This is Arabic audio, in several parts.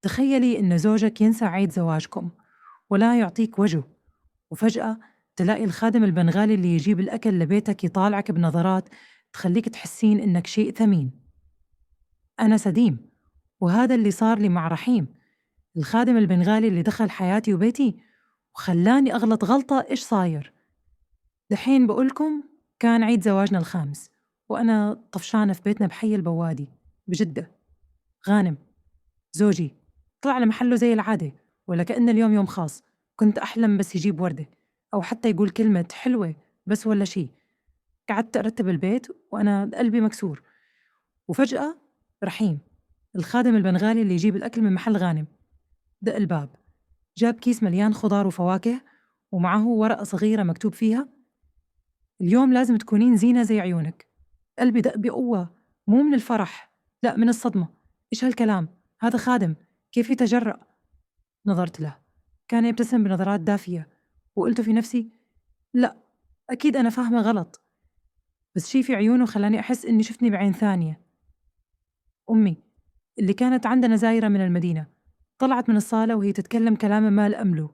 تخيلي إن زوجك ينسى عيد زواجكم ولا يعطيك وجه، وفجأة تلاقي الخادم البنغالي اللي يجيب الأكل لبيتك يطالعك بنظرات تخليك تحسين إنك شيء ثمين. أنا سديم، وهذا اللي صار لي مع رحيم، الخادم البنغالي اللي دخل حياتي وبيتي وخلاني أغلط غلطة. إيش صاير؟ دحين بقولكم كان عيد زواجنا الخامس وأنا طفشانة في بيتنا بحي البوادي بجدة. غانم زوجي طلع لمحله زي العادة، ولا كأن اليوم يوم خاص. كنت أحلم بس يجيب وردة أو حتى يقول كلمة حلوة بس ولا شي. قعدت أرتب البيت وأنا قلبي مكسور، وفجأة رحيم الخادم البنغالي اللي يجيب الأكل من محل غانم دق الباب، جاب كيس مليان خضار وفواكه ومعه ورقة صغيرة مكتوب فيها: اليوم لازم تكونين زينة زي عيونك. قلبي دق بقوة، مو من الفرح، لا من الصدمة. إيش هالكلام؟ هذا خادم، كيف يتجرأ؟ نظرت له، كان يبتسم بنظرات دافية، وقلت في نفسي: لا، أكيد أنا فاهمة غلط. بس شي في عيونه خلاني أحس إني شفتني بعين ثانية. أمي اللي كانت عندنا زايرة من المدينة طلعت من الصالة وهي تتكلم كلام ما لأمله،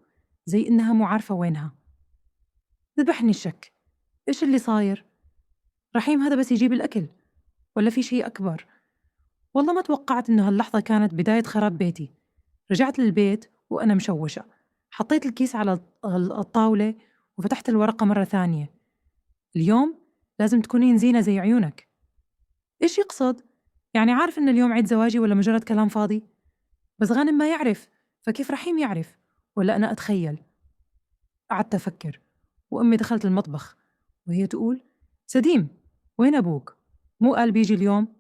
زي إنها مو عارفة وينها. ذبحني الشك، إيش اللي صاير؟ رحيم هذا بس يجيب الأكل ولا في شي أكبر؟ والله ما توقعت إنه هاللحظة كانت بداية خراب بيتي. رجعت للبيت وأنا مشوشة، حطيت الكيس على الطاولة وفتحت الورقة مرة ثانية: اليوم لازم تكونين زينة زي عيونك. إيش يقصد؟ يعني عارف إن اليوم عيد زواجي ولا مجرد كلام فاضي؟ بس غانم ما يعرف، فكيف رحيم يعرف؟ ولا أنا أتخيل؟ قعدت أفكر، وأمي دخلت المطبخ وهي تقول: سديم، وين أبوك؟ مو قال بيجي اليوم؟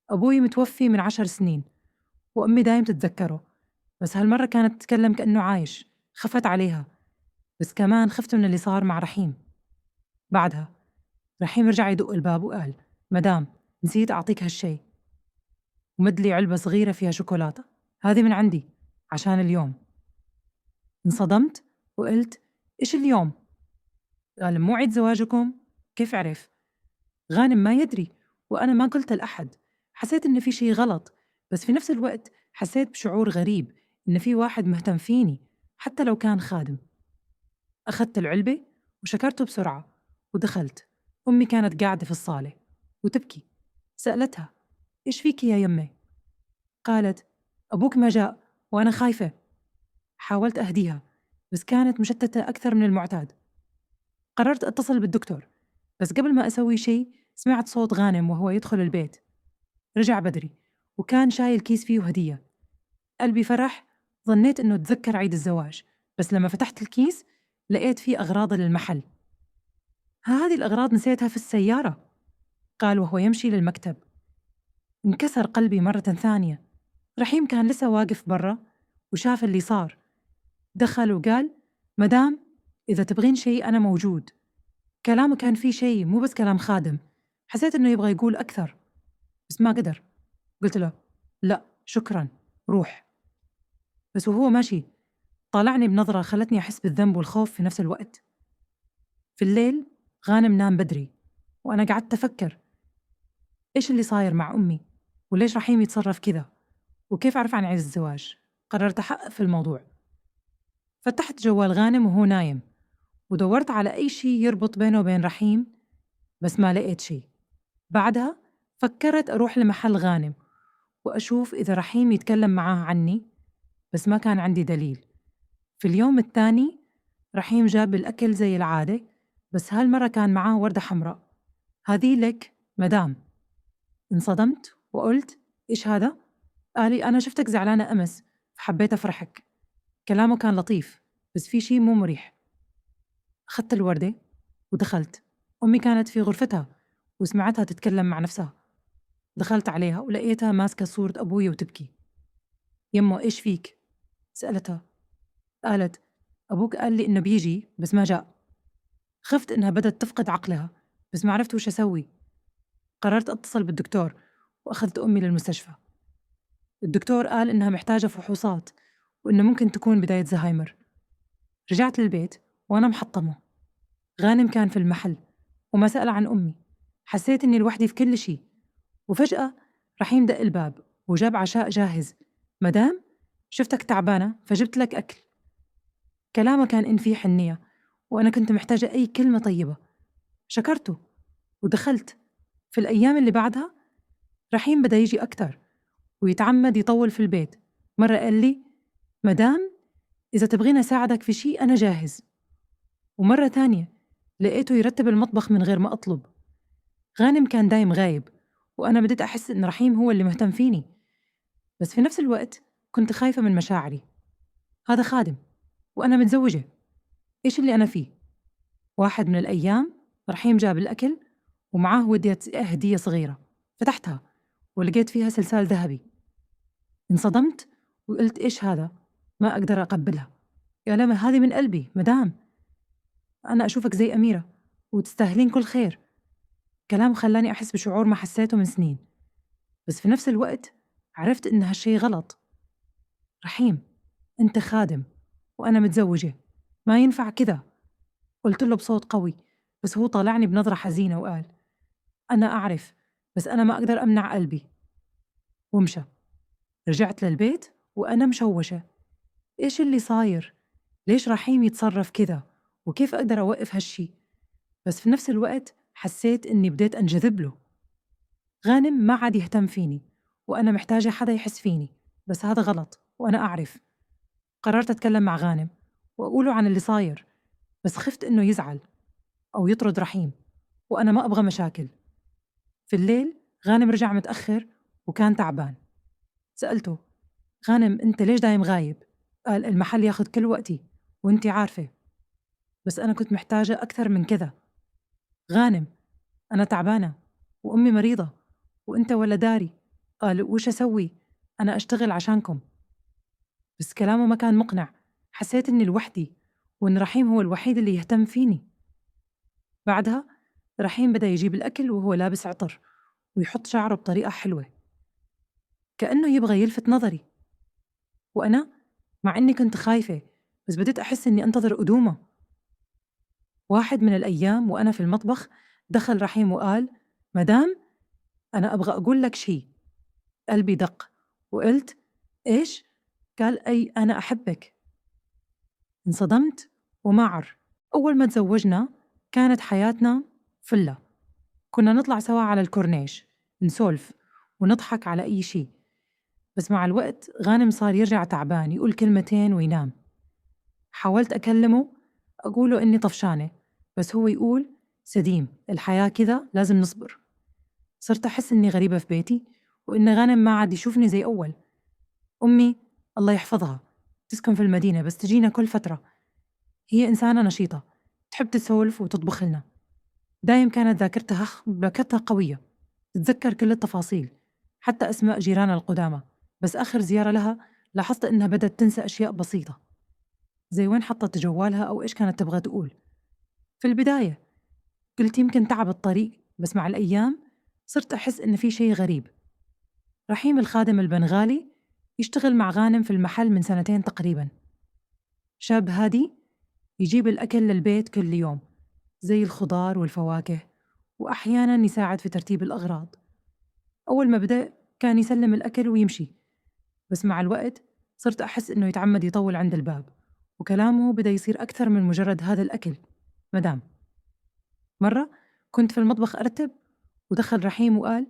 أبوي متوفي من 10 سنين وأمي دايم تتذكره، بس هالمرة كانت تتكلم كأنه عايش. خفت عليها، بس كمان خفت من اللي صار مع رحيم. بعدها رحيم رجع يدق الباب وقال: مدام، نسيت أعطيك هالشي. ومدلي علبة صغيرة فيها شوكولاتة، هذه من عندي عشان اليوم. انصدمت وقلت: إيش اليوم؟ قال: مو عيد زواجكم؟ كيف عرف؟ غانم ما يدري، وأنا ما قلت لأحد. حسيت إن في شي غلط، بس في نفس الوقت حسيت بشعور غريب إن في واحد مهتم فيني حتى لو كان خادم. أخذت العلبة وشكرته بسرعة ودخلت. أمي كانت قاعدة في الصالة وتبكي. سألتها: إيش فيك يا يمي؟ قالت: أبوك ما جاء وأنا خايفة. حاولت أهديها بس كانت مشتتة أكثر من المعتاد. قررت أتصل بالدكتور، بس قبل ما أسوي شيء سمعت صوت غانم وهو يدخل البيت. رجع بدري وكان شايل كيس فيه هدية. قلبي فرح، ظنيت إنه تذكر عيد الزواج، بس لما فتحت الكيس لقيت فيه أغراض للمحل. هذه الأغراض نسيتها في السيارة، قال وهو يمشي للمكتب. انكسر قلبي مرة ثانية. رحيم كان لسه واقف برا وشاف اللي صار. دخل وقال: مدام، إذا تبغين شيء أنا موجود. كلامه كان فيه شيء، مو بس كلام خادم. حسيت إنه يبغى يقول أكثر بس ما قدر. قلت له: لا شكرا، روح. بس وهو ماشي طالعني بنظرة خلتني أحس بالذنب والخوف في نفس الوقت. في الليل غانم نام بدري وأنا قعدت أفكر: إيش اللي صاير مع أمي؟ وليش رحيم يتصرف كذا؟ وكيف أعرف عن عيد الزواج؟ قررت أحقق في الموضوع. فتحت جوال غانم وهو نايم ودورت على أي شيء يربط بينه وبين رحيم، بس ما لقيت شيء. بعدها فكرت أروح لمحل غانم وأشوف إذا رحيم يتكلم معاه عني، بس ما كان عندي دليل. في اليوم الثاني رحيم جاب الأكل زي العادة، بس هالمرة كان معاه وردة حمراء. هذه لك مدام. انصدمت وقلت: إيش هذا؟ قالي: أنا شفتك زعلانة أمس فحبيت أفرحك. كلامه كان لطيف بس في شي مو مريح. أخذت الوردة ودخلت. أمي كانت في غرفتها وسمعتها تتكلم مع نفسها. دخلت عليها ولقيتها ماسكة صورة أبوي وتبكي. يمه إيش فيك؟ سألتها. قالت: أبوك قال لي إنه بيجي بس ما جاء. خفت إنها بدأت تفقد عقلها بس ما عرفت وش أسوي. قررت أتصل بالدكتور وأخذت أمي للمستشفى. الدكتور قال إنها محتاجة فحوصات وإنه ممكن تكون بداية زهايمر. رجعت للبيت وأنا محطمة. غانم كان في المحل وما سأل عن أمي. حسيت إني لوحدي في كل شيء. وفجأة رحيم دق الباب وجاب عشاء جاهز. مدام، شفتك تعبانة فجبت لك أكل. كلامه كان إن فيه حنية، وأنا كنت محتاجة أي كلمة طيبة. شكرته ودخلت. في الأيام اللي بعدها رحيم بدأ يجي أكتر ويتعمد يطول في البيت. مرة قال لي: مدام، إذا تبغيني أساعدك في شي أنا جاهز. ومرة تانية لقيته يرتب المطبخ من غير ما أطلب. غانم كان دايم غايب، وأنا بديت أحس إن رحيم هو اللي مهتم فيني، بس في نفس الوقت كنت خايفة من مشاعري. هذا خادم وأنا متزوجة، إيش اللي أنا فيه؟ واحد من الأيام رحيم جاب الأكل ومعاه هدية صغيرة. فتحتها ولقيت فيها سلسال ذهبي. انصدمت وقلت: إيش هذا؟ ما أقدر أقبلها. يا لما هذه من قلبي مدام، أنا أشوفك زي أميرة وتستاهلين كل خير. كلام خلاني أحس بشعور ما حسيته من سنين، بس في نفس الوقت عرفت إن هالشي غلط. رحيم، أنت خادم وأنا متزوجة، ما ينفع كذا. قلت له بصوت قوي، بس هو طالعني بنظرة حزينة وقال: أنا أعرف، بس أنا ما أقدر أمنع قلبي. ومشى. رجعت للبيت وأنا مشوشة. إيش اللي صاير؟ ليش رحيم يتصرف كذا؟ وكيف أقدر أوقف هالشي؟ بس في نفس الوقت حسيت إني بديت أنجذب له. غانم ما عاد يهتم فيني، وأنا محتاجة حدا يحس فيني، بس هذا غلط وأنا أعرف. قررت أتكلم مع غانم وأقوله عن اللي صاير، بس خفت إنه يزعل أو يطرد رحيم، وأنا ما أبغى مشاكل. في الليل غانم رجع متأخر وكان تعبان. سألته: غانم، أنت ليش دايم غايب؟ قال: المحل ياخد كل وقتي وأنتي عارفة. بس أنا كنت محتاجة أكثر من كذا. غانم، أنا تعبانة وأمي مريضة وأنت ولا داري. قال: وش أسوي؟ أنا أشتغل عشانكم. بس كلامه ما كان مقنع. حسيت إني لوحدي وإن رحيم هو الوحيد اللي يهتم فيني. بعدها رحيم بدأ يجيب الأكل وهو لابس عطر ويحط شعره بطريقة حلوة، كأنه يبغى يلفت نظري. وأنا مع إني كنت خايفة، بس بديت أحس إني أنتظر قدومه. واحد من الأيام وأنا في المطبخ دخل رحيم وقال: مدام، أنا أبغى أقول لك شي. قلبي دق وقلت: إيش؟ قال: أي أنا أحبك. انصدمت ومعر. أول ما تزوجنا كانت حياتنا فلة. كنا نطلع سوا على الكورنيش نسولف ونضحك على أي شي. بس مع الوقت غانم صار يرجع تعبان، يقول كلمتين وينام. حاولت أكلمه أقوله إني طفشانة، بس هو يقول: سديم، الحياة كذا لازم نصبر. صرت أحس إني غريبة في بيتي وإن غانم ما عاد يشوفني زي أول. أمي الله يحفظها تسكن في المدينة بس تجينا كل فترة. هي إنسانة نشيطة، تحب تسولف وتطبخ لنا. دايم كانت ذاكرتها قوية، تتذكر كل التفاصيل، حتى أسماء جيرانها القدامى. بس آخر زيارة لها لاحظت إنها بدأت تنسى أشياء بسيطة، زي وين حطت جوالها أو إيش كانت تبغى تقول. في البداية قلت يمكن تعب الطريق، بس مع الأيام صرت أحس إن في شيء غريب. رحيم الخادم البنغالي يشتغل مع غانم في المحل من 2 تقريباً. شاب هادي، يجيب الأكل للبيت كل يوم، زي الخضار والفواكه، وأحياناً يساعد في ترتيب الأغراض. أول ما بدأ كان يسلم الأكل ويمشي، بس مع الوقت صرت أحس إنه يتعمد يطول عند الباب، وكلامه بدأ يصير أكثر من مجرد هذا الأكل مدام. مرة كنت في المطبخ أرتب ودخل رحيم وقال: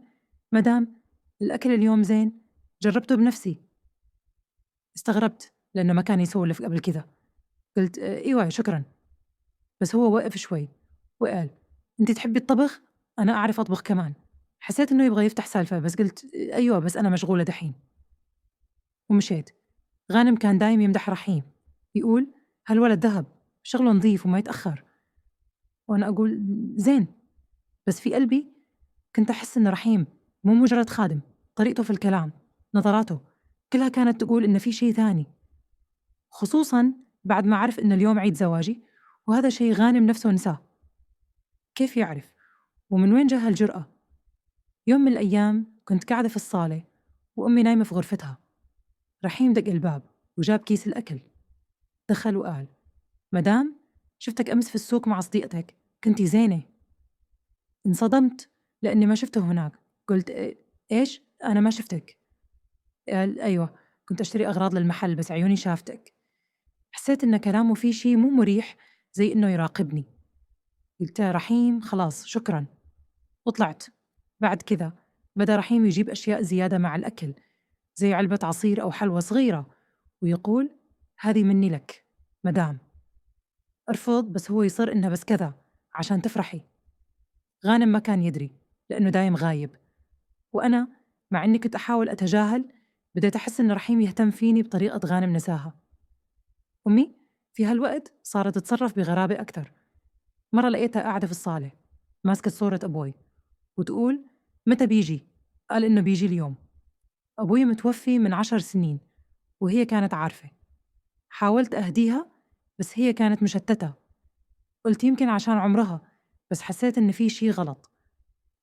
مدام، الأكل اليوم زين، جربته بنفسي. استغربت لأنه ما كان يسولف قبل كذا. قلت: إيوه شكرا. بس هو وقف شوي وقال: أنت تحبي الطبخ؟ أنا أعرف أطبخ كمان. حسيت إنه يبغى يفتح سالفة، بس قلت: أيوة بس أنا مشغولة دحين. ومشيت. غانم كان دايم يمدح رحيم، يقول: هالولد ذهب، شغله نظيف وما يتأخر. وأنا أقول: زين. بس في قلبي كنت أحس إن رحيم مو مجرد خادم. طريقته في الكلام، نظراته، كلها كانت تقول إن في شيء ثاني، خصوصاً بعد ما عرف إن اليوم عيد زواجي، وهذا شيء غانم نفسه نساه. كيف يعرف؟ ومن وين جاه هالجرأة؟ يوم من الأيام كنت قاعدة في الصالة وأمي نايمة في غرفتها. رحيم دق الباب وجاب كيس الأكل. دخل وقال: مدام، شفتك أمس في السوق مع صديقتك، كنتي زينة. انصدمت لأني ما شفته هناك. قلت: إيش؟ أنا ما شفتك. قال: أيوة، كنت أشتري أغراض للمحل بس عيوني شافتك. حسيت إن كلامه فيه شي مو مريح، زي إنه يراقبني. قلت له رحيم خلاص شكرا، وطلعت. بعد كذا بدأ رحيم يجيب أشياء زيادة مع الأكل، زي علبة عصير أو حلوى صغيرة، ويقول هذه مني لك مدام. أرفض بس هو يصر إنها بس كذا عشان تفرحي. غانم ما كان يدري لأنه دايم غايب، وأنا مع إني كنت أحاول أتجاهل بديت أحس إن رحيم يهتم فيني بطريقة غانم نساها. أمي في هالوقت صارت تتصرف بغرابة أكتر. مرة لقيتها قاعدة في الصالة ماسكة صورة أبوي وتقول متى بيجي؟ قال إنه بيجي اليوم. أبوي متوفي من 10 سنين وهي كانت عارفة. حاولت أهديها بس هي كانت مشتتة. قلت يمكن عشان عمرها، بس حسيت إن في شي غلط.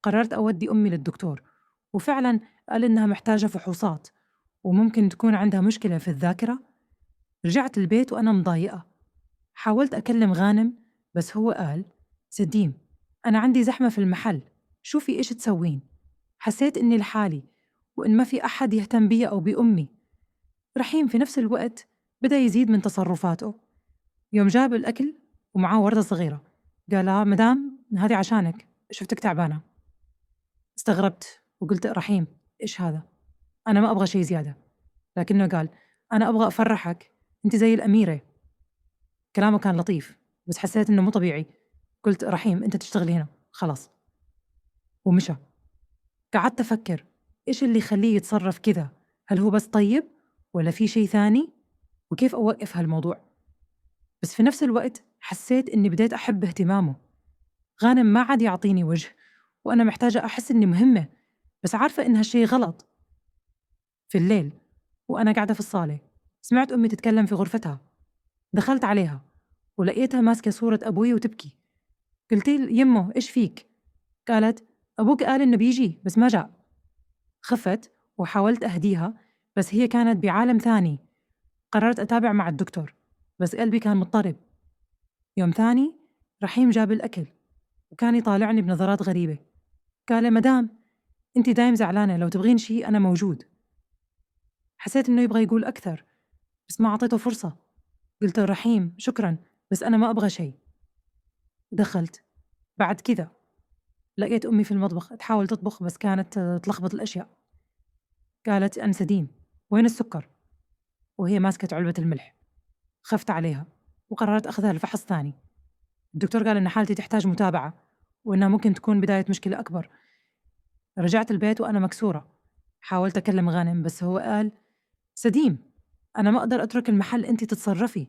قررت أودي أمي للدكتور، وفعلا قال إنها محتاجة فحوصات وممكن تكون عندها مشكلة في الذاكرة. رجعت البيت وأنا مضايقة. حاولت أكلم غانم بس هو قال سديم أنا عندي زحمة في المحل، شوفي إيش تسوين. حسيت إني لحالي وإن ما في أحد يهتم بي أو بأمي. رحيم في نفس الوقت بدأ يزيد من تصرفاته. يوم جاب الأكل ومعاه وردة صغيرة قال مدام هذه عشانك، شفتك تعبانة. استغربت وقلت رحيم إيش هذا؟ أنا ما أبغى شيء زيادة. لكنه قال أنا أبغى أفرحك، أنت زي الأميرة. كلامه كان لطيف بس حسيت إنه مو طبيعي. قلت رحيم أنت تشتغلي هنا خلاص، ومشى. قعدت أفكر إيش اللي يخليه يتصرف كذا، هل هو بس طيب ولا في شيء ثاني، وكيف أوقف هالموضوع. بس في نفس الوقت حسيت إني بديت أحب اهتمامه. غانم ما عاد يعطيني وجه وأنا محتاجة أحس إني مهمة، بس عارفة إن هالشي غلط. في الليل وأنا قاعدة في الصالة سمعت أمي تتكلم في غرفتها. دخلت عليها ولقيتها ماسكة صورة أبوي وتبكي. قلت يمه إيش فيك؟ قالت أبوك قال إنه بيجي بس ما جاء. خفت وحاولت أهديها بس هي كانت بعالم ثاني. قررت أتابع مع الدكتور بس قلبي كان مضطرب. يوم ثاني رحيم جاب الأكل وكان يطالعني بنظرات غريبة. قال مدام أنت دايم زعلانة، لو تبغين شي أنا موجود. حسيت إنه يبغى يقول أكثر بس ما أعطيته فرصة. قلت له رحيم شكرا بس أنا ما أبغى شي. دخلت. بعد كذا لقيت أمي في المطبخ تحاول تطبخ بس كانت تلخبط الأشياء. قالت أنسة ديم وين السكر؟ وهي ماسكة علبة الملح. خفت عليها وقررت أخذها لفحص ثاني. الدكتور قال إن حالتي تحتاج متابعة وإنها ممكن تكون بداية مشكلة أكبر. رجعت البيت وأنا مكسورة. حاولت أكلم غانم بس هو قال سديم أنا ما أقدر أترك المحل، أنتي تتصرفي.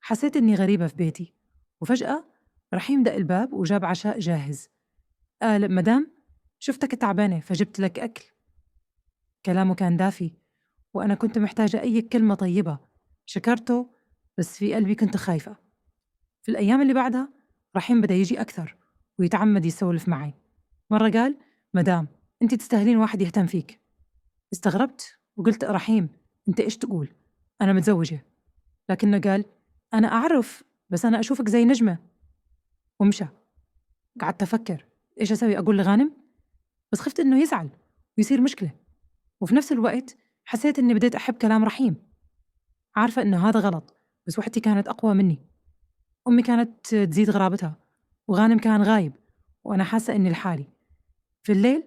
حسيت إني غريبة في بيتي، وفجأة رحيم دق الباب وجاب عشاء جاهز. قال مدام شفتك تعبانة فجبت لك أكل. كلامه كان دافي وأنا كنت محتاجة أي كلمة طيبة. شكرته بس في قلبي كنت خايفة. في الأيام اللي بعدها رحيم بدأ يجي أكثر ويتعمد يسولف معي. مرة قال مدام أنت تستاهلين واحد يهتم فيك. استغربت وقلت رحيم أنت إيش تقول؟ أنا متزوجة. لكنه قال أنا أعرف بس أنا أشوفك زي نجمة. ومشى. قعدت أفكر إيش أسوي، أقول لغانم؟ بس خفت إنه يزعل ويصير مشكلة. وفي نفس الوقت حسيت إني بديت أحب كلام رحيم. عارفة إنه هذا غلط بس وحدتي كانت أقوى مني. أمي كانت تزيد غرابتها وغانم كان غايب وأنا حاسة إني لحالي. في الليل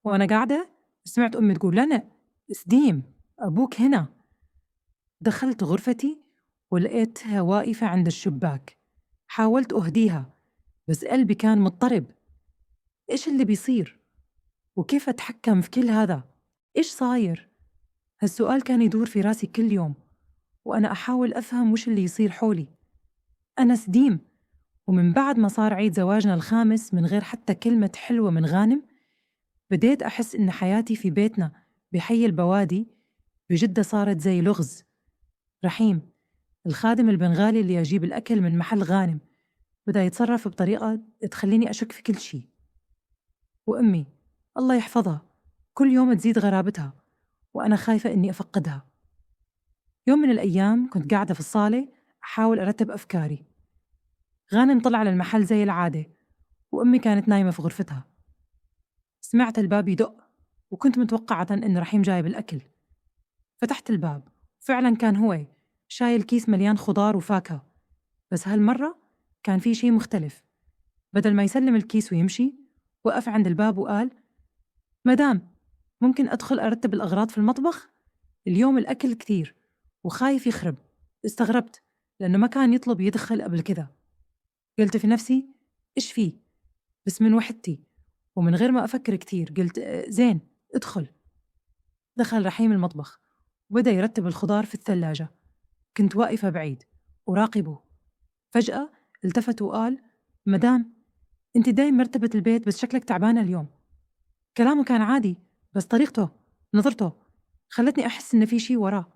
وأنا قاعدة سمعت أمي تقول لنا سديم أبوك هنا. دخلت غرفتي ولقيتها واقفة عند الشباك. حاولت أهديها بس قلبي كان مضطرب. إيش اللي بيصير؟ وكيف أتحكم في كل هذا؟ إيش صاير؟ هالسؤال كان يدور في راسي كل يوم وأنا أحاول أفهم وش اللي يصير حولي. أنا سديم، ومن بعد ما صار عيد زواجنا الخامس من غير حتى كلمة حلوة من غانم بديت أحس إن حياتي في بيتنا بحي البوادي بجدة صارت زي لغز. رحيم الخادم البنغالي اللي يجيب الأكل من محل غانم بدأ يتصرف بطريقة تخليني أشك في كل شيء. وأمي الله يحفظها كل يوم تزيد غرابتها وأنا خايفة إني أفقدها. يوم من الأيام كنت قاعدة في الصالة أحاول أرتب أفكاري. غانم طلع للمحل زي العادة وأمي كانت نايمة في غرفتها. سمعت الباب يدق وكنت متوقعة إن رحيم جايب الأكل. فتحت الباب، فعلا كان هو شايل كيس مليان خضار وفاكهة، بس هالمرة كان في شي مختلف. بدل ما يسلم الكيس ويمشي، وقف عند الباب وقال: مدام، ممكن أدخل أرتب الأغراض في المطبخ؟ اليوم الأكل كتير وخايف يخرب. استغربت لأنه ما كان يطلب يدخل قبل كذا. قلت في نفسي: إيش فيه؟ بس من وحدتي ومن غير ما أفكر كتير قلت: زين، ادخل. دخل رحيم المطبخ وبدأ يرتب الخضار في الثلاجة. كنت واقفة بعيد وراقبه. فجأة التفت وقال: مدام، انت دايم مرتبة البيت بس شكلك تعبانة اليوم. كلامه كان عادي، بس طريقته، نظرته، خلتني أحس إن في شي وراه.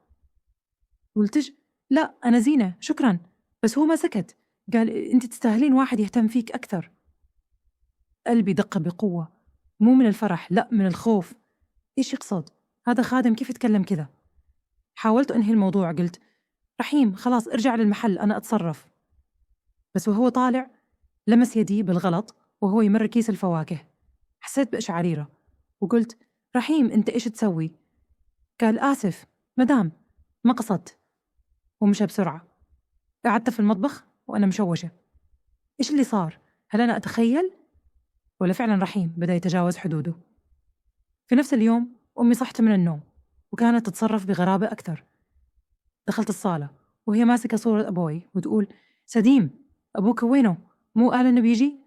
قلت: لا أنا زينة، شكرا. بس هو ما سكت، قال: انت تستاهلين واحد يهتم فيك أكثر. قلبي دق بقوة، مو من الفرح، لا من الخوف. إيش يقصد؟ هذا خادم كيف يتكلم كذا؟ حاولت أنهي الموضوع، قلت: رحيم خلاص ارجع للمحل، أنا أتصرف. بس وهو طالع لمس يدي بالغلط وهو يمر كيس الفواكه. حسيت بإشعريرة وقلت: رحيم أنت إيش تسوي؟ قال: آسف مدام، ما قصدت. ومشى بسرعة. قعدت في المطبخ وأنا مشوشة. إيش اللي صار؟ هل أنا أتخيل؟ ولا فعلا رحيم بدأ يتجاوز حدوده؟ في نفس اليوم أمي صحت من النوم وكانت تتصرف بغرابة أكثر. دخلت الصالة وهي ماسكة صورة أبوي وتقول: سديم، أبوك وينه؟ مو قال إنه بيجي؟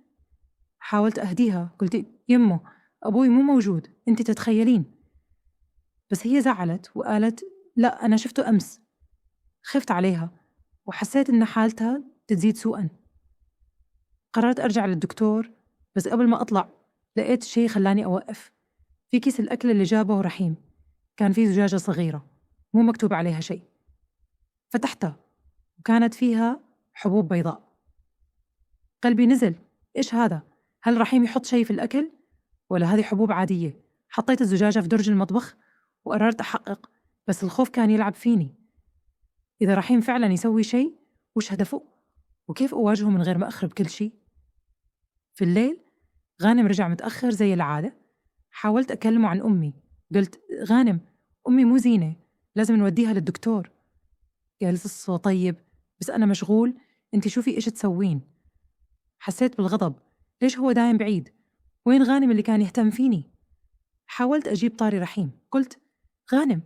حاولت أهديها، قلت: يمه، أبوي مو موجود، أنت تتخيلين. بس هي زعلت وقالت: لا أنا شفته أمس. خفت عليها وحسيت إن حالتها تزيد سوءا. قررت أرجع للدكتور، بس قبل ما أطلع لقيت شيء خلاني أوقف. في كيس الأكل اللي جابه رحيم كان فيه زجاجة صغيرة مو مكتوب عليها شيء. فتحتها وكانت فيها حبوب بيضاء. قلبي نزل. إيش هذا؟ هل رحيم يحط شيء في الأكل؟ ولا هذه حبوب عادية؟ حطيت الزجاجة في درج المطبخ وقررت أحقق، بس الخوف كان يلعب فيني. إذا رحيم فعلا يسوي شيء، وش هدفه؟ وكيف أواجهه من غير ما أخرب كل شيء؟ في الليل غانم رجع متأخر زي العادة. حاولت أكلمه عن أمي، قلت: غانم، أمي مو زينة، لازم نوديها للدكتور. قال الصوت: طيب بس أنا مشغول، أنت شوفي إيش تسوين. حسيت بالغضب، ليش هو دايم بعيد؟ وين غانم اللي كان يهتم فيني؟ حاولت أجيب طاري رحيم، قلت: غانم،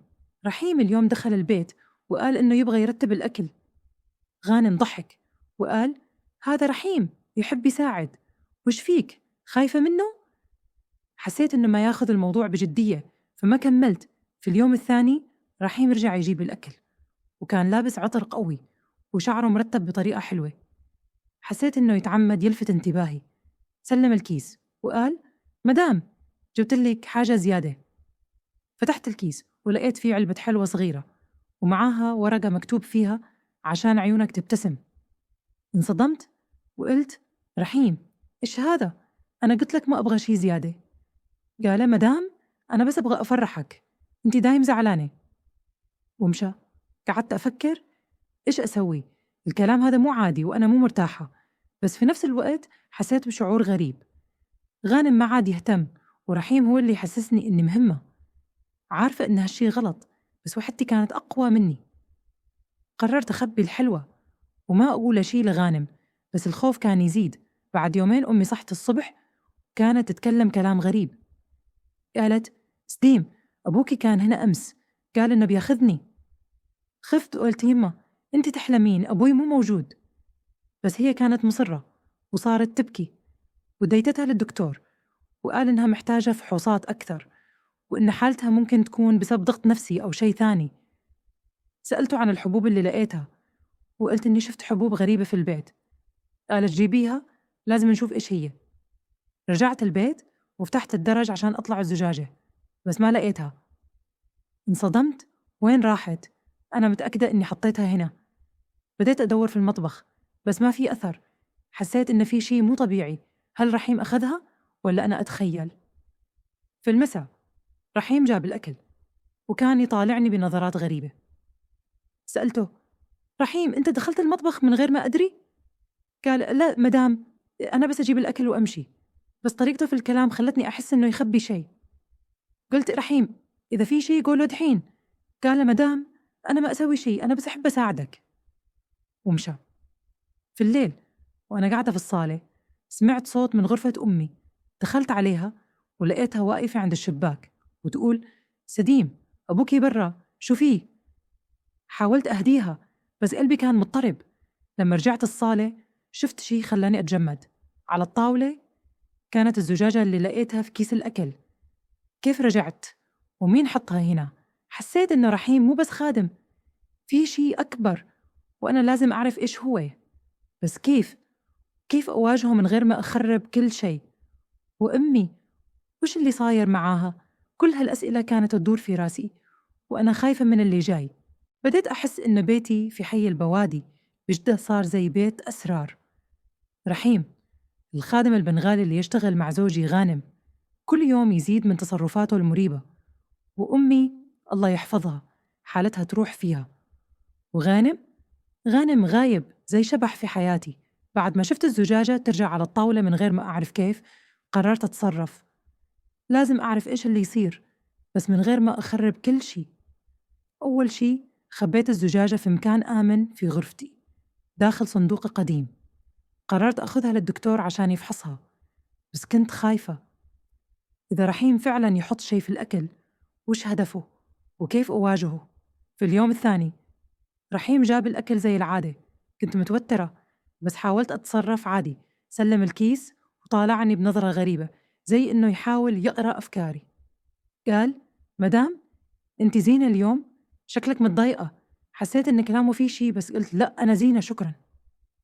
رحيم اليوم دخل البيت وقال إنه يبغى يرتب الأكل. غانم ضحك وقال: هذا رحيم يحب يساعد، وش فيك؟ خايفة منه؟ حسيت إنه ما ياخذ الموضوع بجدية فما كملت. في اليوم الثاني رحيم رجع يجيب الأكل وكان لابس عطر قوي وشعره مرتب بطريقة حلوة. حسيت إنه يتعمد يلفت انتباهي. سلم الكيس وقال: مدام، جبت لك حاجة زيادة. فتحت الكيس ولقيت فيه علبة حلوة صغيرة ومعاها ورقة مكتوب فيها: عشان عيونك تبتسم. انصدمت وقلت: رحيم، إيش هذا؟ أنا قلت لك ما أبغى شي زيادة. قال: مدام، أنا بس أبغى أفرحك، أنت دايم زعلانة. ومشى. قعدت أفكر إيش أسوي؟ الكلام هذا مو عادي وأنا مو مرتاحة، بس في نفس الوقت حسيت بشعور غريب. غانم ما عاد يهتم ورحيم هو اللي يحسسني إني مهمة. عارفة إن هالشي غلط، بس وحدتي كانت أقوى مني. قررت أخبي الحلوة وما أقول شي لغانم، بس الخوف كان يزيد. بعد يومين أمي صحت الصبح كانت تتكلم كلام غريب. قالت: سديم، أبوكي كان هنا أمس، قال إنه بياخذني. خفت وقلت: يمه، أنت تحلمين، أبوي مو موجود. بس هي كانت مصرة وصارت تبكي. وديتها للدكتور وقال إنها محتاجة فحوصات أكثر وإن حالتها ممكن تكون بسبب ضغط نفسي أو شيء ثاني. سألته عن الحبوب اللي لقيتها وقلت إني شفت حبوب غريبة في البيت. قالت: جيبيها، لازم نشوف إيش هي. رجعت البيت وفتحت الدرج عشان أطلع الزجاجة، بس ما لقيتها. انصدمت، وين راحت؟ أنا متأكدة إني حطيتها هنا. بديت أدور في المطبخ بس ما في أثر. حسيت إن في شيء مو طبيعي. هل رحيم أخذها ولا أنا أتخيل؟ في المساء رحيم جاب الأكل وكان يطالعني بنظرات غريبة. سألته: رحيم، أنت دخلت المطبخ من غير ما أدري؟ قال: لا مدام، أنا بس أجيب الأكل وأمشي. بس طريقته في الكلام خلتني أحس إنه يخبي شيء. قلت: رحيم، إذا في شيء قوله دحين، قال: مدام أنا ما أسوي شيء، أنا بس أحب أساعدك. ومشى. في الليل وأنا قاعدة في الصالة سمعت صوت من غرفة أمي. دخلت عليها ولقيتها واقفة عند الشباك وتقول: سديم، أبوكي برا، شو فيه؟ حاولت أهديها بس قلبي كان مضطرب. لما رجعت الصالة شفت شي خلاني أتجمد. على الطاولة كانت الزجاجة اللي لقيتها في كيس الأكل. كيف رجعت؟ ومين حطها هنا؟ حسيت إنه رحيم مو بس خادم، في شي أكبر وأنا لازم أعرف إيش هو. بس كيف أواجهه من غير ما أخرب كل شي؟ وأمي وش اللي صاير معاها؟ كل هالأسئلة كانت تدور في راسي وأنا خايفة من اللي جاي. بديت أحس إن بيتي في حي البوادي بجدة صار زي بيت أسرار. رحيم الخادم البنغالي اللي يشتغل مع زوجي غانم كل يوم يزيد من تصرفاته المريبة. وأمي الله يحفظها حالتها تروح فيها. وغانم غايب زي شبح في حياتي. بعد ما شفت الزجاجة ترجع على الطاولة من غير ما أعرف كيف، قررت أتصرف. لازم أعرف إيش اللي يصير بس من غير ما أخرب كل شي. أول شي خبيت الزجاجة في مكان آمن في غرفتي داخل صندوق قديم. قررت أخذها للدكتور عشان يفحصها، بس كنت خايفة. إذا رحيم فعلا يحط شي في الأكل، وش هدفه؟ وكيف أواجهه؟ في اليوم الثاني رحيم جاب الأكل زي العادة. كنت متوترة بس حاولت أتصرف عادي. سلم الكيس وطالعني بنظرة غريبة زي إنه يحاول يقرأ أفكاري. قال: مدام أنت زينة اليوم؟ شكلك متضايقة. حسيت إن كلامه فيه شي بس قلت: لا أنا زينة شكرا.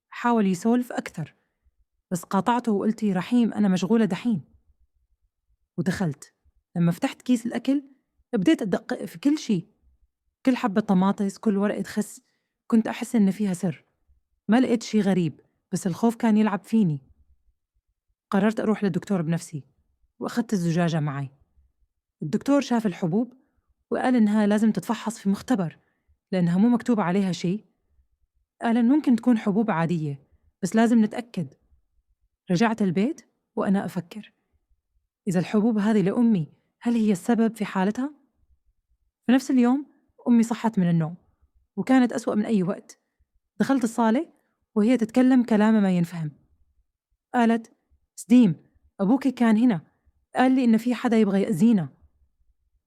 حاول يسولف أكثر بس قاطعته وقلت: رحيم أنا مشغولة دحين. ودخلت. لما فتحت كيس الأكل بديت أدقق في كل شي، كل حبة طماطس، كل ورقة خس. كنت أحس إن فيها سر. ما لقيت شي غريب بس الخوف كان يلعب فيني. قررت أروح للدكتور بنفسي وأخذت الزجاجة معي. الدكتور شاف الحبوب وقال إنها لازم تتفحص في مختبر لأنها مو مكتوب عليها شي. قال إن ممكن تكون حبوب عادية بس لازم نتأكد. رجعت البيت وأنا أفكر، إذا الحبوب هذه لأمي هل هي السبب في حالتها؟ في نفس اليوم أمي صحت من النوم وكانت أسوأ من أي وقت. دخلت الصالة وهي تتكلم كلام ما ينفهم. قالت: سديم، أبوك كان هنا، قال لي إن في حدا يبغى يأذينا.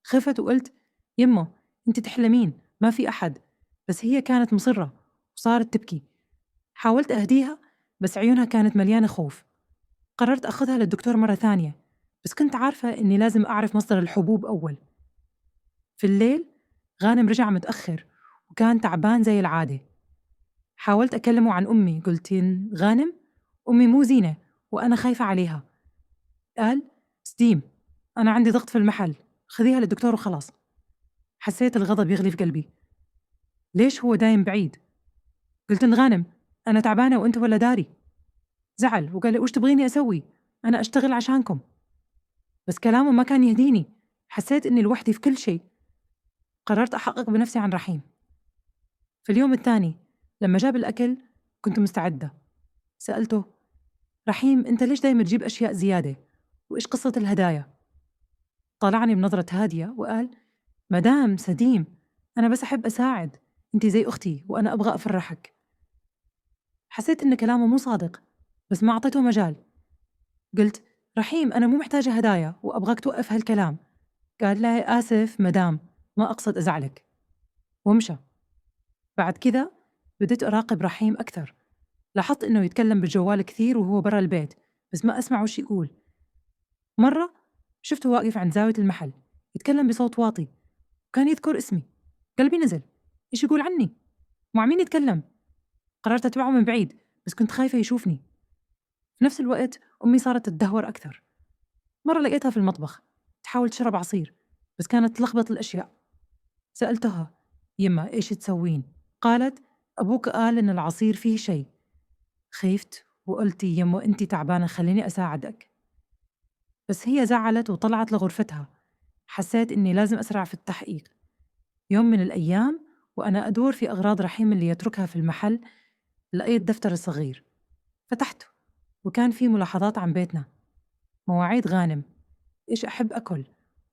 خفت وقلت: يمه أنت تحلمين، ما في أحد. بس هي كانت مصرة وصارت تبكي. حاولت أهديها بس عيونها كانت مليانة خوف. قررت أخذها للدكتور مرة ثانية بس كنت عارفة إني لازم أعرف مصدر الحبوب أول. في الليل غانم رجع متأخر وكان تعبان زي العادة. حاولت أكلمه عن أمي. قلت: غانم أمي مو زينة وأنا خايفة عليها. قال: سديم أنا عندي ضغط في المحل، خذيها للدكتور وخلاص. حسيت الغضب يغلي في قلبي. ليش هو دايم بعيد؟ قلت: غانم أنا تعبانة وأنت ولا داري. زعل وقال لي: وش تبغيني أسوي؟ أنا أشتغل عشانكم. بس كلامه ما كان يهديني. حسيت إني لوحدي في كل شيء. قررت أحقق بنفسي عن رحيم. في اليوم الثاني لما جاب الأكل كنت مستعدة. سألته: رحيم أنت ليش دايما تجيب أشياء زيادة؟ وإيش قصة الهدايا؟ طالعني بنظرة هادية وقال: مدام سديم أنا بس أحب أساعد، أنت زي أختي وأنا أبغى أفرحك. حسيت إن كلامه مو صادق بس ما أعطيته مجال. قلت: رحيم أنا مو محتاجة هدايا وأبغاك توقف هالكلام. قال: لا آسف مدام، ما أقصد أزعلك. ومشى. بعد كذا بديت أراقب رحيم أكثر. لاحظت إنه يتكلم بالجوال كثير وهو برا البيت بس ما أسمع وش يقول. مرة شفته واقف عند زاوية المحل يتكلم بصوت واطي وكان يذكر اسمي. قلبي نزل، إيش يقول عني؟ مع مين يتكلم؟ قررت أتبعه من بعيد بس كنت خايفة يشوفني. في نفس الوقت أمي صارت تتدهور أكثر. مرة لقيتها في المطبخ تحاول تشرب عصير بس كانت تلخبط الأشياء. سألتها: يما إيش تسوين؟ قالت: أبوك قال إن العصير فيه شيء. خيفت وقلت: يما أنت تعبانة خليني أساعدك. بس هي زعلت وطلعت لغرفتها. حسيت إني لازم أسرع في التحقيق. يوم من الأيام وأنا أدور في أغراض رحيم اللي يتركها في المحل لقيت دفتر صغير. فتحته وكان فيه ملاحظات عن بيتنا، مواعيد غانم، إيش أحب أكل،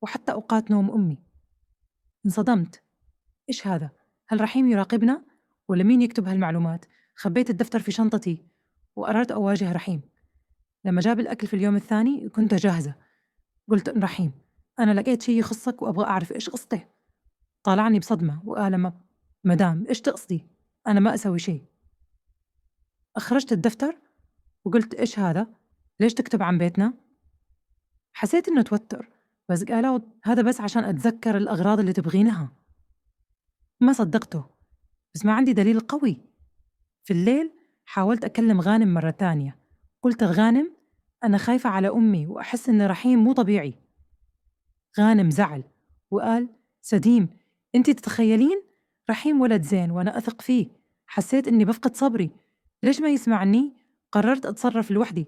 وحتى أوقات نوم أمي. انصدمت. إيش هذا؟ هل رحيم يراقبنا؟ ولا مين يكتب هالمعلومات؟ خبيت الدفتر في شنطتي وقررت أواجه رحيم. لما جاب الأكل في اليوم الثاني كنت جاهزة. قلت رحيم، أنا لقيت شيء يخصك وأبغى أعرف إيش قصته. طالعني بصدمة وقال مدام إيش تقصدي؟ أنا ما أسوي شيء. أخرجت الدفتر وقلت إيش هذا؟ ليش تكتب عن بيتنا؟ حسيت إنه توتر، بس قالوا هذا بس عشان أتذكر الأغراض اللي تبغينها. ما صدقته، بس ما عندي دليل قوي. في الليل حاولت أكلم غانم مرة تانية. قلت غانم، أنا خايفة على أمي وأحس إن رحيم مو طبيعي. غانم زعل وقال سديم، أنتي تتخيلين؟ رحيم ولد زين وأنا أثق فيه. حسيت إني بفقد صبري، ليش ما يسمعني؟ قررت أتصرف لوحدي.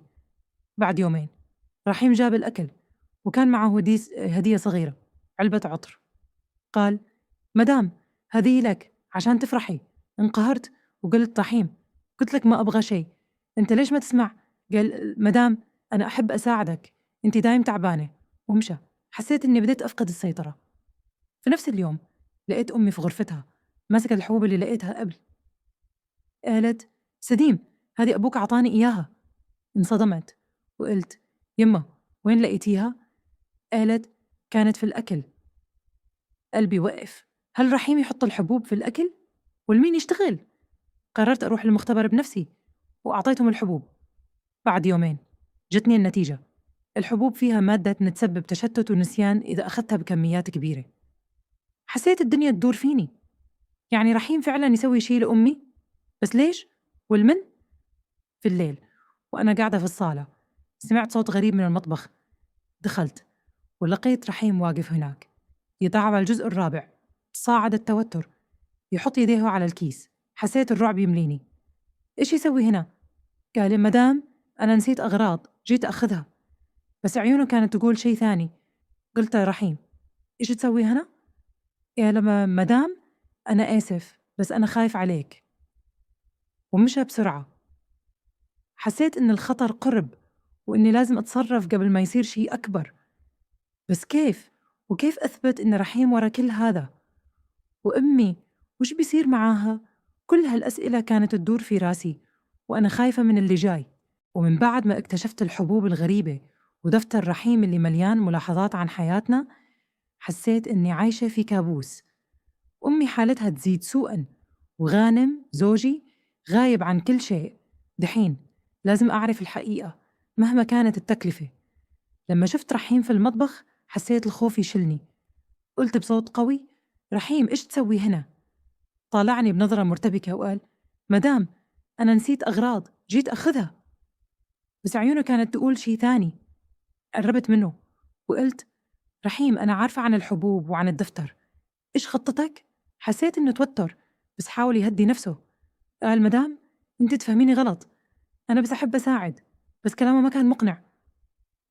بعد يومين رحيم جاب الأكل وكان معه هدية صغيرة، علبة عطر. قال مدام، هذه لك عشان تفرحي. انقهرت وقلت رحيم، قلت لك ما أبغى شيء، أنت ليش ما تسمع؟ قال مدام، أنا أحب أساعدك، أنت دايم تعبانة. ومشى. حسيت إني بديت أفقد السيطرة. في نفس اليوم لقيت أمي في غرفتها ماسكة الحبوب اللي لقيتها قبل. قالت سديم، هذه أبوك عطاني إياها. انصدمت وقلت يمه، وين لقيتيها؟ قالت كانت في الأكل. قلبي وقف. هل رحيم يحط الحبوب في الأكل؟ والمين يشتغل؟ قررت أروح للمختبر بنفسي وأعطيتهم الحبوب. بعد يومين جتني النتيجة. الحبوب فيها مادة تسبب تشتت ونسيان إذا أخذتها بكميات كبيرة. حسيت الدنيا تدور فيني، يعني رحيم فعلا يسوي شيء لأمي؟ بس ليش؟ والمن؟ في الليل وأنا قاعدة في الصالة سمعت صوت غريب من المطبخ. دخلت ولقيت رحيم واقف هناك يدعم على الجزء الرابع. تصاعد التوتر، يحط يديه على الكيس. حسيت الرعب يمليني. إيش يسوي هنا؟ قال لي مدام، أنا نسيت أغراض جيت أخذها. بس عيونه كانت تقول شيء ثاني. قلت يا رحيم، إيش تسوي هنا؟ يا لما مدام، أنا آسف بس أنا خايف عليك. ومشى بسرعة. حسيت إن الخطر قرب وإني لازم أتصرف قبل ما يصير شيء أكبر. بس كيف؟ وكيف أثبت إن رحيم ورا كل هذا؟ وأمي وش بيصير معاها؟ كل هالأسئلة كانت تدور في راسي وأنا خايفة من اللي جاي. ومن بعد ما اكتشفت الحبوب الغريبة ودفتر رحيم اللي مليان ملاحظات عن حياتنا، حسيت إني عايشة في كابوس. أمي حالتها تزيد سوءاً، وغانم زوجي غايب عن كل شيء. دحين لازم أعرف الحقيقة مهما كانت التكلفة. لما شفت رحيم في المطبخ حسيت الخوف يشلني. قلت بصوت قوي رحيم، إيش تسوي هنا؟ طالعني بنظرة مرتبكة وقال مدام، أنا نسيت أغراض جيت أخذها. بس عيونه كانت تقول شيء ثاني. قربت منه وقلت رحيم، أنا عارفة عن الحبوب وعن الدفتر، إيش خطتك؟ حسيت إنه توتر بس حاول يهدي نفسه. قال مدام، أنت تفهميني غلط، أنا بس أحب أساعد. بس كلامه ما كان مقنع.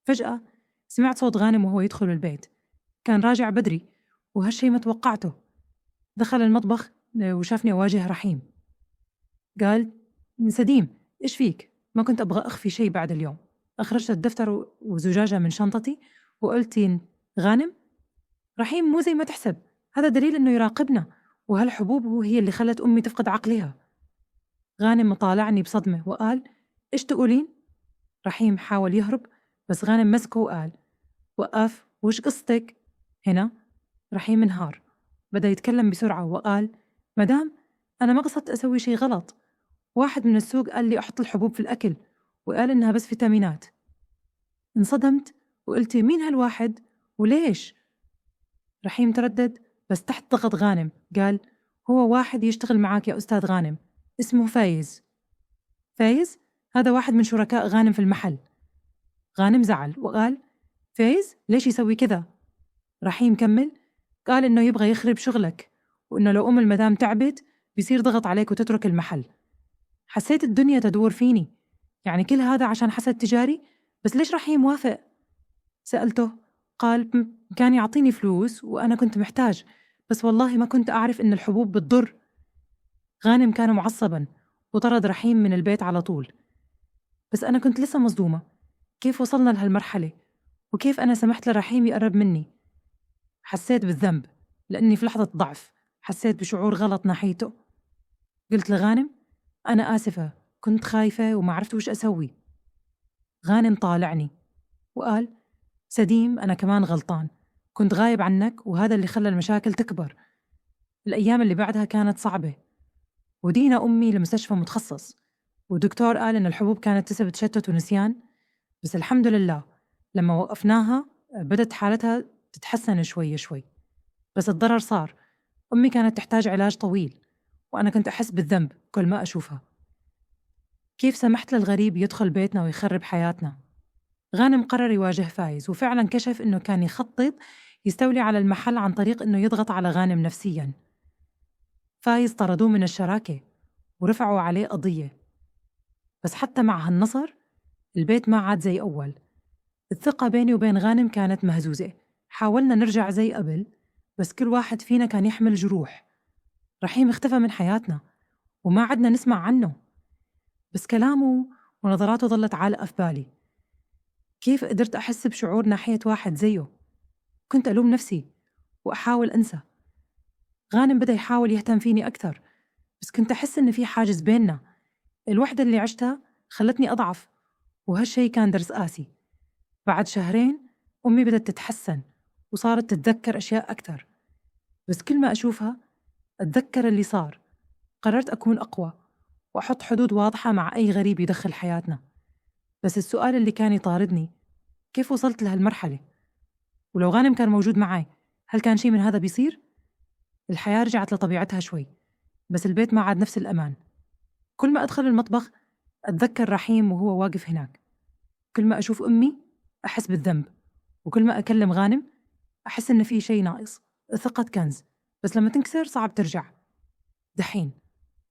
فجأة سمعت صوت غانم وهو يدخل البيت. كان راجع بدري وهالشي ما توقعته. دخل المطبخ وشافني أواجه رحيم. قال سديم، إيش فيك؟ ما كنت أبغى أخفي شيء بعد اليوم. أخرجت الدفتر وزجاجة من شنطتي وقلت غانم، رحيم مو زي ما تحسب، هذا دليل إنه يراقبنا، وهالحبوب هي اللي خلت أمي تفقد عقلها. غانم مطالعني بصدمة وقال إيش تقولين؟ رحيم حاول يهرب بس غانم مسكه وقال وقف، وش قصتك؟ هنا رحيم انهار، بدأ يتكلم بسرعة وقال مدام، أنا ما قصدت أسوي شيء غلط. واحد من السوق قال لي أحط الحبوب في الأكل وقال إنها بس فيتامينات. انصدمت وقلت مين هالواحد وليش؟ رحيم تردد بس تحت ضغط غانم قال هو واحد يشتغل معاك يا أستاذ غانم، اسمه فايز. فايز؟ هذا واحد من شركاء غانم في المحل. غانم زعل وقال فايز ليش يسوي كذا؟ رحيم كمل قال إنه يبغى يخرب شغلك، وإنه لو أم المدام تعبت بيصير ضغط عليك وتترك المحل. حسيت الدنيا تدور فيني، يعني كل هذا عشان حسد تجاري؟ بس ليش رحيم وافق؟ سألته قال كان يعطيني فلوس وأنا كنت محتاج، بس والله ما كنت أعرف إن الحبوب بتضر. غانم كان معصبا وطرد رحيم من البيت على طول. بس أنا كنت لسه مصدومة، كيف وصلنا لهالمرحلة؟ وكيف أنا سمحت لرحيم يقرب مني؟ حسيت بالذنب لأني في لحظة ضعف حسيت بشعور غلط ناحيته. قلت لغانم: أنا آسفة، كنت خايفة وما عرفت وش أسوي. غانم طالعني وقال: سديم، أنا كمان غلطان، كنت غايب عنك وهذا اللي خلى المشاكل تكبر. الأيام اللي بعدها كانت صعبة، ودينا أمي لمستشفى متخصص، ودكتور قال إن الحبوب كانت تسبب تشتت ونسيان، بس الحمد لله لما وقفناها بدت حالتها تتحسن شوي شوي. بس الضرر صار، أمي كانت تحتاج علاج طويل، وأنا كنت أحس بالذنب كل ما أشوفها. كيف سمحت للغريب يدخل بيتنا ويخرب حياتنا؟ غانم قرر يواجه فايز، وفعلا كشف إنه كان يخطط يستولي على المحل عن طريق إنه يضغط على غانم نفسيا. فايز طردوه من الشراكة ورفعوا عليه قضية، بس حتى مع هالنصر البيت ما عاد زي أول. الثقة بيني وبين غانم كانت مهزوزة، حاولنا نرجع زي قبل، بس كل واحد فينا كان يحمل جروح. رحيم اختفى من حياتنا وما عدنا نسمع عنه، بس كلامه ونظراته ظلت عالقة في بالي. كيف قدرت أحس بشعور ناحية واحد زيه؟ كنت ألوم نفسي وأحاول أنسى. غانم بدأ يحاول يهتم فيني أكثر، بس كنت أحس إن في حاجز بيننا. الوحدة اللي عشتها خلتني أضعف، وهالشي كان درس قاسي. بعد شهرين أمي بدأت تتحسن وصارت تتذكر أشياء أكثر، بس كل ما أشوفها أتذكر اللي صار. قررت أكون أقوى وأحط حدود واضحة مع أي غريب يدخل حياتنا. بس السؤال اللي كان يطاردني: كيف وصلت لهالمرحلة؟ ولو غانم كان موجود معي هل كان شي من هذا بيصير؟ الحياة رجعت لطبيعتها شوي، بس البيت ما عاد نفس الأمان. كل ما أدخل المطبخ أتذكر رحيم وهو واقف هناك، كل ما أشوف أمي أحس بالذنب، وكل ما أكلم غانم أحس إن في شي ناقص. الثقة كنز، بس لما تنكسر صعب ترجع. دحين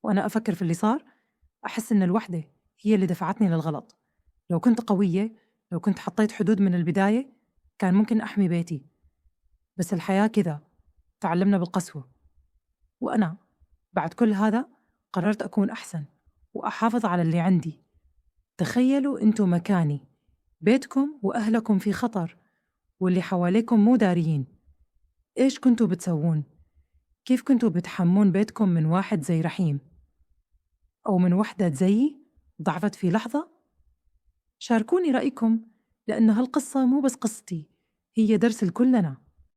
وأنا أفكر في اللي صار أحس إن الوحدة هي اللي دفعتني للغلط. لو كنت قوية، لو كنت حطيت حدود من البداية، كان ممكن أحمي بيتي. بس الحياة كذا، تعلمنا بالقسوة. وأنا بعد كل هذا قررت أكون أحسن وأحافظ على اللي عندي. تخيلوا أنتوا مكاني، بيتكم وأهلكم في خطر واللي حواليكم مو داريين. إيش كنتوا بتسوون؟ كيف كنتوا بتحمون بيتكم من واحد زي رحيم؟ أو من وحدة زيي ضعفت في لحظة؟ شاركوني رأيكم، لأن هالقصة مو بس قصتي، هي درس لكلنا.